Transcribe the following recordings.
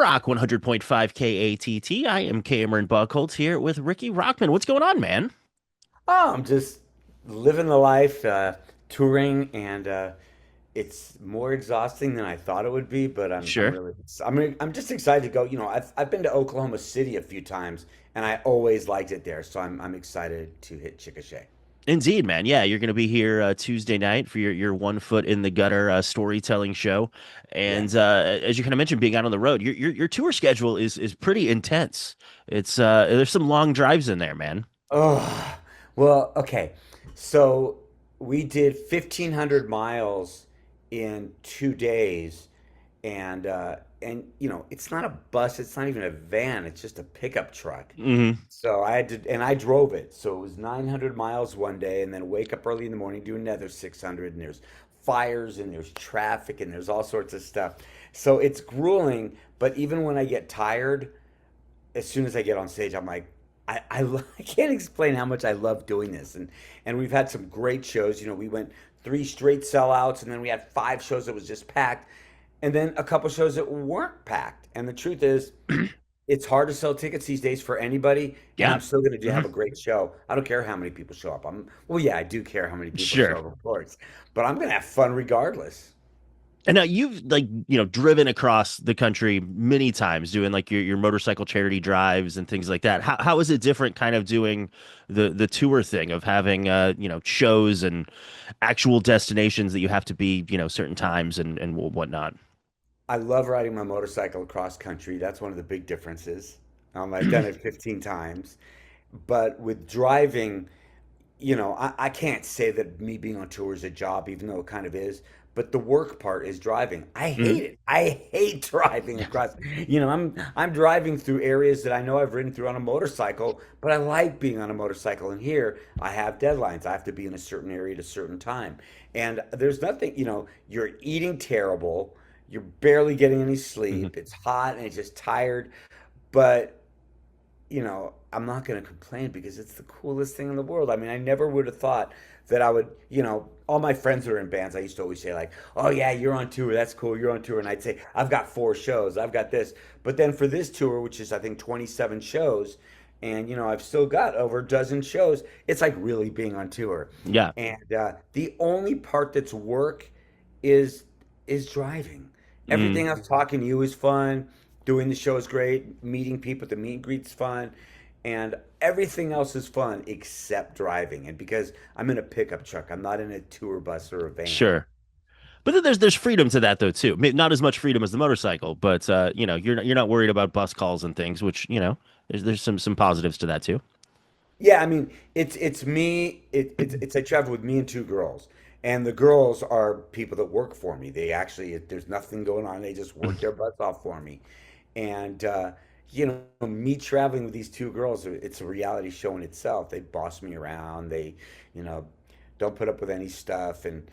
Rock 100.5 KATT. I am Cameron Buchholtz here with Riki Rachtman. What's going on, man? Oh, I'm just living the life, touring, and it's more exhausting than I thought it would be. But I'm Sure. really I'm just excited to go. I've been to Oklahoma City a few times, and I always liked it there. So I'm excited to hit Chickasha. Indeed, man. Yeah, you're going to be here Tuesday night for your One Foot in the Gutter storytelling show. And Yes. as you kind of mentioned, being out on the road, your tour schedule is pretty intense. It's there's some long drives in there, man. Oh, well, okay. So we did 1,500 miles in 2 days, and it's not a bus, it's not even a van, it's just a pickup truck. Hmm. So I had to, and I drove it. So it was 900 miles one day, and then wake up early in the morning, do another 600, and there's fires and there's traffic and there's all sorts of stuff. So it's grueling, but even when I get tired, as soon as I get on stage, I'm like, I can't explain how much I love doing this. And we've had some great shows. We went three straight sellouts, and then we had five shows that was just packed, and then a couple shows that weren't packed. And the truth is, it's hard to sell tickets these days for anybody, and Yeah. I'm still going to Hmm. have a great show. I don't care how many people show up. Well, yeah, I do care how many people show Sure. up, of course, but I'm going to have fun regardless. And now you've driven across the country many times doing like your motorcycle charity drives and things like that. How is it different kind of doing the tour thing of having shows and actual destinations that you have to be, certain times and whatnot? I love riding my motorcycle across country. That's one of the big differences. I've done it 15 times. But with driving, I can't say that me being on tour is a job, even though it kind of is. But the work part is driving. I Mhm. hate it. I hate driving across. I'm driving through areas that I know I've ridden through on a motorcycle, but I like being on a motorcycle. And here I have deadlines. I have to be in a certain area at a certain time. And there's nothing, you're eating terrible. You're barely getting any Mhm. sleep. It's hot and it's just tired. But I'm not going to complain because it's the coolest thing in the world. I mean, I never would have thought that I would, all my friends that are in bands, I used to always say, like, oh, yeah, you're on tour. That's cool. You're on tour. And I'd say, I've got four shows. I've got this. But then for this tour, which is, I think, 27 shows, and, I've still got over a dozen shows, it's like really being on tour. Yeah. And the only part that's work is driving. Mm. Everything else, talking to you is fun. Doing the show is great. Meeting people at the meet and greet's fun, and everything else is fun except driving. And because I'm in a pickup truck, I'm not in a tour bus or a van. Sure. But then there's freedom to that though too. Not as much freedom as the motorcycle, but you're not worried about bus calls and things, which, there's some positives to that too. Yeah, I mean, it's me. It's I travel with me and two girls, and the girls are people that work for me. They actually, there's nothing going on. They just work their butts off for me, and me traveling with these two girls, it's a reality show in itself. They boss me around. They, you know, don't put up with any stuff, and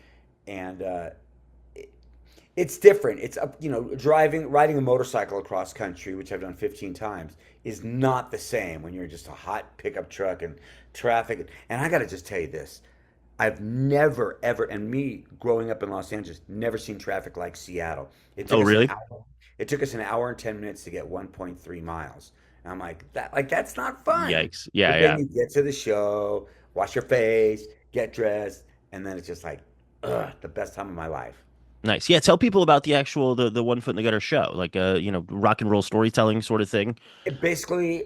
it's different. It's up, riding a motorcycle across country, which I've done 15 times, is not the same when you're just a hot pickup truck and traffic. And I got to just tell you this. I've never ever, and me growing up in Los Angeles, never seen traffic like Seattle. It Oh, took us an really? hour. It took us an hour and 10 minutes to get 1.3 miles. And I'm like that's not fun. Yikes. Yeah, But then yeah. you get to the show, wash your face, get dressed, and then it's just like, ugh, the best time of my life. Nice. Yeah, tell people about the actual the One Foot in the Gutter show, like rock and roll storytelling sort of thing. It basically,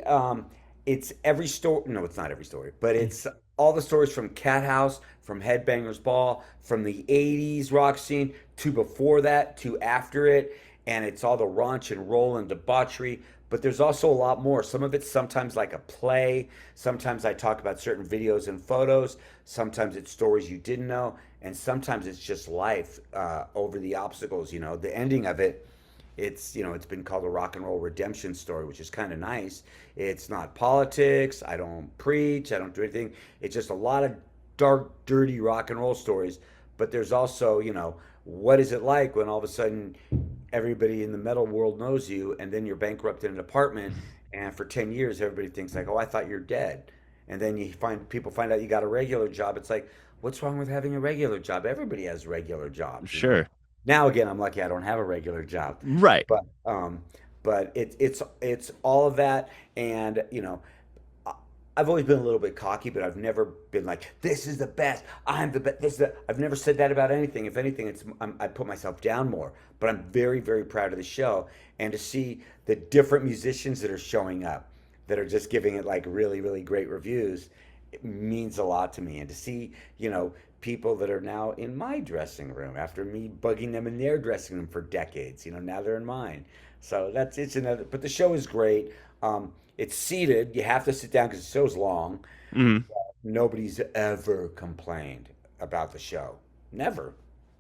it's every story. No, it's not every story, but it's all the stories from Cat House, from Headbangers Ball, from the '80s rock scene to before that to after it, and it's all the raunch and roll and debauchery. But there's also a lot more. Some of it's sometimes like a play. Sometimes I talk about certain videos and photos. Sometimes it's stories you didn't know, and sometimes it's just life over the obstacles. The ending of it, it's been called a rock and roll redemption story, which is kind of nice. It's not politics. I don't preach. I don't do anything. It's just a lot of dark, dirty rock and roll stories. But there's also, what is it like when all of a sudden everybody in the metal world knows you, and then you're bankrupt in an apartment, and for 10 years everybody thinks like, oh, I thought you're dead. And then people find out you got a regular job. It's like, what's wrong with having a regular job? Everybody has regular jobs. Sure. Now again, I'm lucky I don't have a regular job, Right. but but it's all of that, and I- I've always been a little bit cocky, but I've never been like, "This is the best. I'm the best." I've never said that about anything. If anything, I put myself down more. But I'm very, very proud of the show, and to see the different musicians that are showing up, that are just giving it like really, really great reviews, it means a lot to me. And to see, people that are now in my dressing room after me bugging them in their dressing room for decades, now they're in mine. So it's another. But the show is great. It's seated. You have to sit down because the show's long. Hmm. Nobody's ever complained about the show. Never.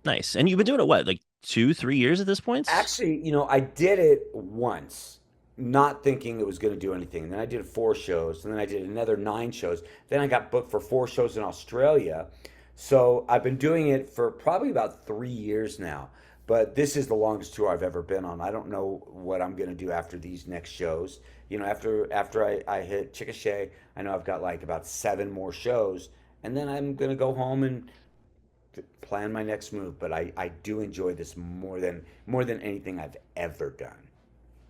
Nice. And you've been doing it what, like 2, 3 years at this point? Actually, I did it once, not thinking it was going to do anything. And then I did 4 shows, and then I did another 9 shows. Then I got booked for 4 shows in Australia. So I've been doing it for probably about 3 years now. But this is the longest tour I've ever been on. I don't know what I'm going to do after these next shows. After I hit Chickasha, I know I've got like about 7 more shows, and then I'm going to go home and plan my next move. But I do enjoy this more than anything I've ever done.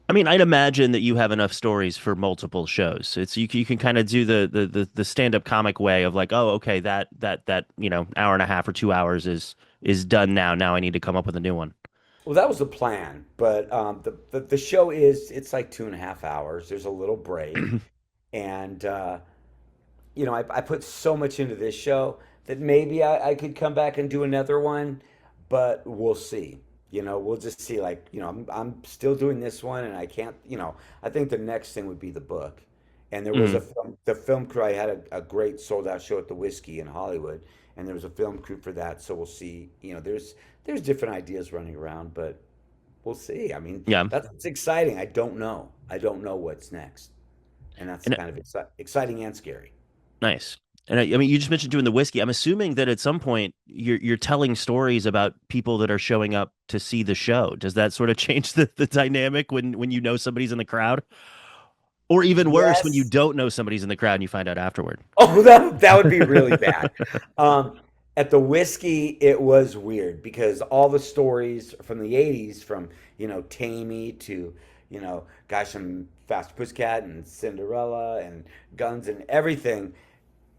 I mean, I'd imagine that you have enough stories for multiple shows. It's you can kind of do the stand-up comic way of like, oh, okay, that hour and a half or 2 hours is done now. Now I need to come up with a new one. Well, that was the plan, but the show it's like 2.5 hours. There's a little break, and I put so much into this show that maybe I could come back and do another one, but we'll see. We'll just see. Like, I'm still doing this one, and I can't. I think the next thing would be the book. And there was Mm. the film crew. I had a great sold out show at the Whiskey in Hollywood, and there was a film crew for that. So we'll see. There's different ideas running around, but we'll see. I mean, Yeah. that's what's exciting. I don't know. I don't know what's next, and that's And kind of exciting and scary. nice. And I mean, you just mentioned doing the whiskey. I'm assuming that at some point you're telling stories about people that are showing up to see the show. Does that sort of change the dynamic when you know somebody's in the crowd? Or even worse, when you Yes. don't know somebody's in the crowd and you find out afterward. Oh, that would be really bad. Um, at the Whiskey, it was weird because all the stories from the '80s, from Tammy to guys from Fast Pussycat and Cinderella and Guns and everything,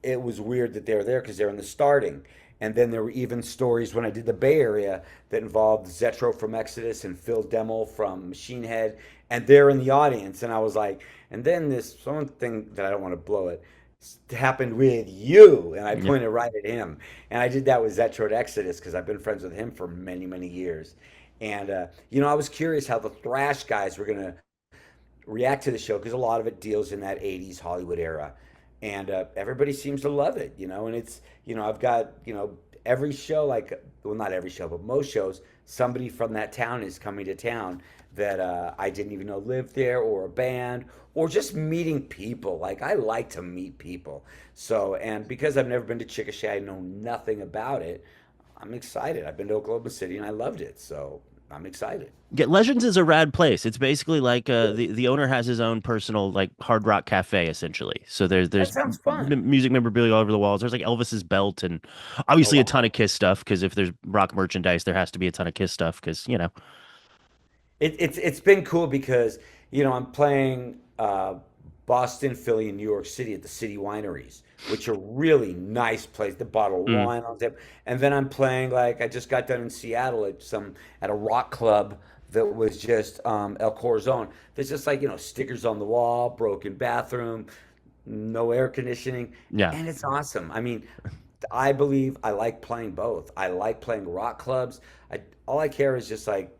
it was weird that they were there because they're in the starting. And then there were even stories when I did the Bay Area that involved Zetro from Exodus and Phil Demmel from Machine Head, and they're in the audience. And I was like, and then this one thing that I don't want to blow it happened with you, and I Yep. pointed right at him. And I did that with Zetro Exodus because I've been friends with him for many, many years. And I was curious how the thrash guys were gonna react to the show because a lot of it deals in that '80s Hollywood era, and everybody seems to love it. And it's I've got every show, like, well, not every show, but most shows, somebody from that town is coming to town that I didn't even know lived there, or a band, or just meeting people. Like, I like to meet people. So, and because I've never been to Chickasha, I know nothing about it. I'm excited. I've been to Oklahoma City and I loved it, so I'm excited. Yeah, Legends is a rad place. It's basically like the owner has his own personal like hard rock cafe essentially. So That there's sounds fun. music memorabilia all over the walls. There's like Elvis's belt and Oh obviously a wow. ton of Kiss stuff because if there's rock merchandise, there has to be a ton of Kiss stuff because. It's been cool because I'm playing Boston, Philly, and New York City at the City Wineries, which are really nice places. The bottle of Mm, wine on tap, and then I'm playing, like, I just got done in Seattle at a rock club that was just El Corazon. There's just, like, stickers on the wall, broken bathroom, no air conditioning, yeah, and it's awesome. I mean, I believe I like playing both. I like playing rock clubs. All I care is just, like,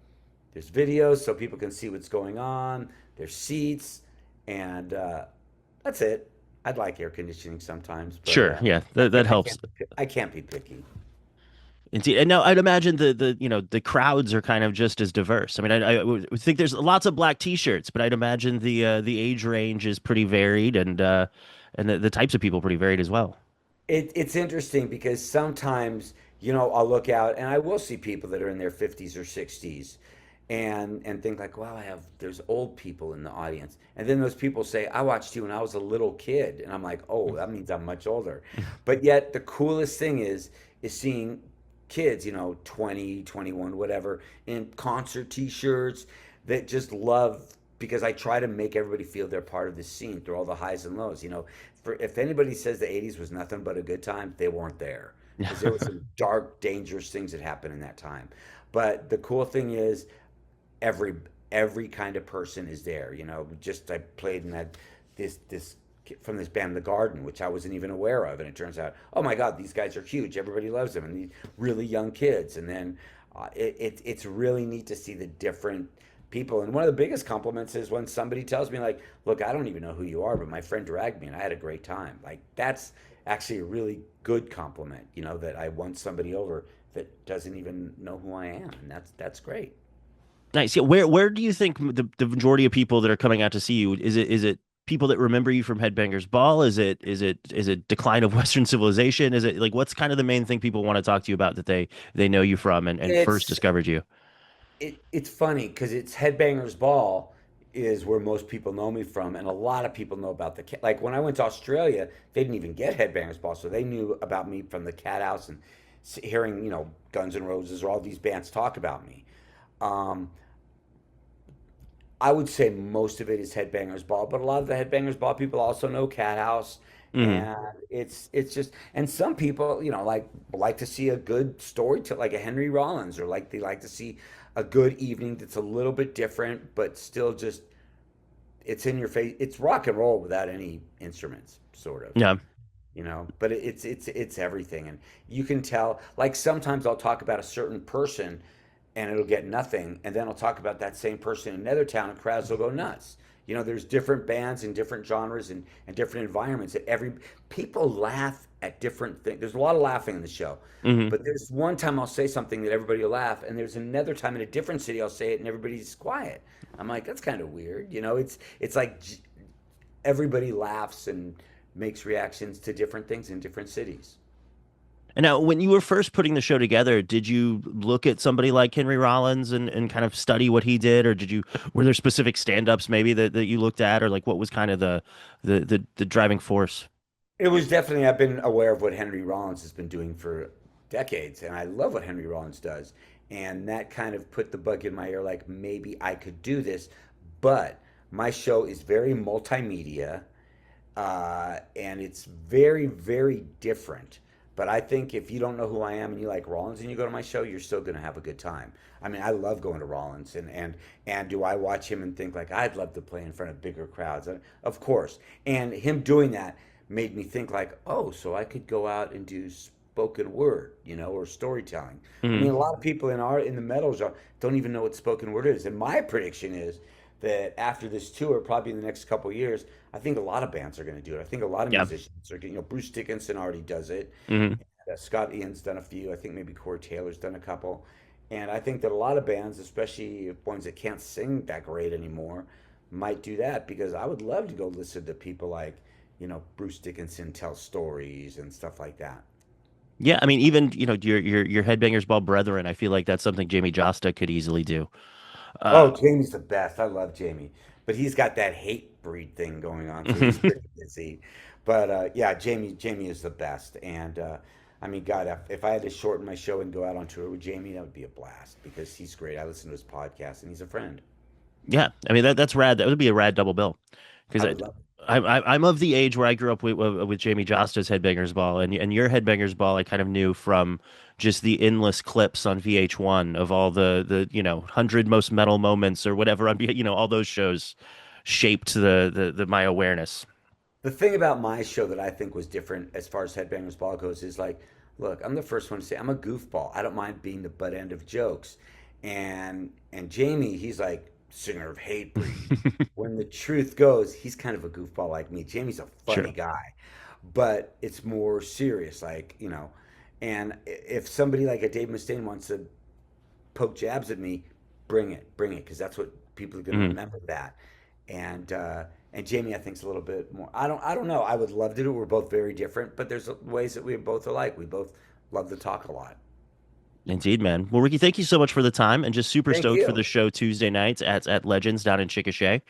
there's videos so people can see what's going on. There's seats, and that's it. I'd like air conditioning sometimes, but sure, yeah, that helps. I can't be picky. Indeed. And now I'd imagine the crowds are kind of just as diverse. I mean, I would think there's lots of black T-shirts, but I'd imagine the age range is pretty varied and the types of people pretty varied as well. It's interesting because sometimes, I'll look out and I will see people that are in their 50s or 60s, and think like, wow, there's old people in the audience. And then those people say, I watched you when I was a little kid. And I'm like, oh, that means I'm much older. But yet the coolest thing is seeing kids, 20, 21, whatever, in concert t-shirts that just love because I try to make everybody feel they're part of the scene through all the highs and lows. You know, for if anybody says the '80s was nothing but a good time, they weren't there because there were some dark, dangerous things that happened in that time. But the cool thing is, every every kind of person is there. You know, just I played in that this from this band, The Garden, which I wasn't even aware of, and it turns out, oh my God, these guys are huge. Everybody loves them, and these really young kids. And then it's really neat to see the different people. And one of the biggest compliments is when somebody tells me like, "Look, I don't even know who you are, but my friend dragged me, and I had a great time." Like that's actually a really good compliment. You know, that I won somebody over that doesn't even know who I am, and that's great. Nice. Yeah, where do you think the majority of people that are coming out to see you, is it people that remember you from Headbangers Ball? Is it decline of Western civilization? Is it like what's kind of the main thing people want to talk to you about that they know you from and first It's discovered you? it's funny because it's Headbangers Ball is where most people know me from, and a lot of people know about like when I went to Australia, they didn't even get Headbangers Ball, so they knew about me from the Cathouse and hearing Guns N' Roses or all these bands talk about me. Um, I would say most of it is Headbangers Ball, but a lot of the Headbangers Ball people also know Cathouse, Hmm. and it's just and some people like to see a good story to like a Henry Rollins, or like they like to see a good evening that's a little bit different, but still just it's in your face. It's rock and roll without any instruments, sort of, Yeah. but it's everything. And you can tell, like sometimes I'll talk about a certain person and it'll get nothing, and then I'll talk about that same person in another town and crowds will go nuts. There's different bands and different genres and different environments that every people laugh at different things. There's a lot of laughing in the show, Hmm. but there's one time I'll say something that everybody will laugh, and there's another time in a different city I'll say it and everybody's quiet. I'm like, that's kind of weird. It's like everybody laughs and makes reactions to different things in different cities. And now, when you were first putting the show together, did you look at somebody like Henry Rollins and kind of study what he did, or were there specific stand-ups maybe that you looked at, or like what was kind of the driving force? It was definitely, I've been aware of what Henry Rollins has been doing for decades, and I love what Henry Rollins does. And that kind of put the bug in my ear, like maybe I could do this. But my show is very multimedia, and it's very, very different. But I think if you don't know who I am and you like Rollins and you go to my show, you're still going to have a good time. I mean, I love going to Rollins, and do I watch him and think like I'd love to play in front of bigger crowds? Of course. And him doing that made me think like, oh, so I could go out and do spoken word, or storytelling. I mean, Hmm. a lot of people in the metal genre don't even know what spoken word is. And my prediction is that after this tour, probably in the next couple of years, I think a lot of bands are going to do it. I think a lot of Yeah. musicians are getting, Bruce Dickinson already does it. Hmm. Scott Ian's done a few. I think maybe Corey Taylor's done a couple. And I think that a lot of bands, especially ones that can't sing that great anymore, might do that because I would love to go listen to people like, Bruce Dickinson tell stories and stuff like that. Yeah, I mean, even your Headbangers Ball brethren, I feel like that's something Jamie Josta could easily do. Uh, Oh, Jamie's the best. I love Jamie, but he's got that hate breed thing going on, so he's pretty busy. But yeah, Jamie is the best. And I mean, God, if I had to shorten my show and go out on tour with Jamie, that would be a blast because he's great. I listen to his podcast, and he's a friend. yeah, I mean that's rad. That would be a rad double bill because I would love it. I'm of the age where I grew up with Jamie Josta's Headbangers Ball and your Headbangers Ball I kind of knew from just the endless clips on VH1 of all the 100 most metal moments or whatever on all those shows shaped the my awareness. The thing about my show that I think was different as far as Headbangers Ball goes is like, look, I'm the first one to say I'm a goofball. I don't mind being the butt end of jokes. And Jamie, he's like singer of hate breed. When the truth goes, he's kind of a goofball like me. Jamie's a funny Sure. guy, but it's more serious, and if somebody like a Dave Mustaine wants to poke jabs at me, bring it, because that's what people are going to Mhm. remember that. And and Jamie, I think, is a little bit more. I don't know. I would love to do it. We're both very different, but there's ways that we both alike. We both love to talk a lot. Indeed, man. Well, Ricky, thank you so much for the time, and just super Thank stoked for the you. show Tuesday nights at Legends down in Chickasha,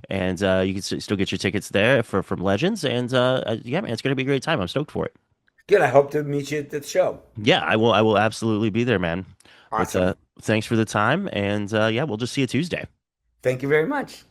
and you can still get your tickets there from Legends, and yeah, man, it's gonna be a great time. I'm stoked for it. Good. I hope to meet you at the show. Yeah, I will absolutely be there, man. But Awesome. thanks for the time, and yeah, we'll just see you Tuesday. Thank you very much.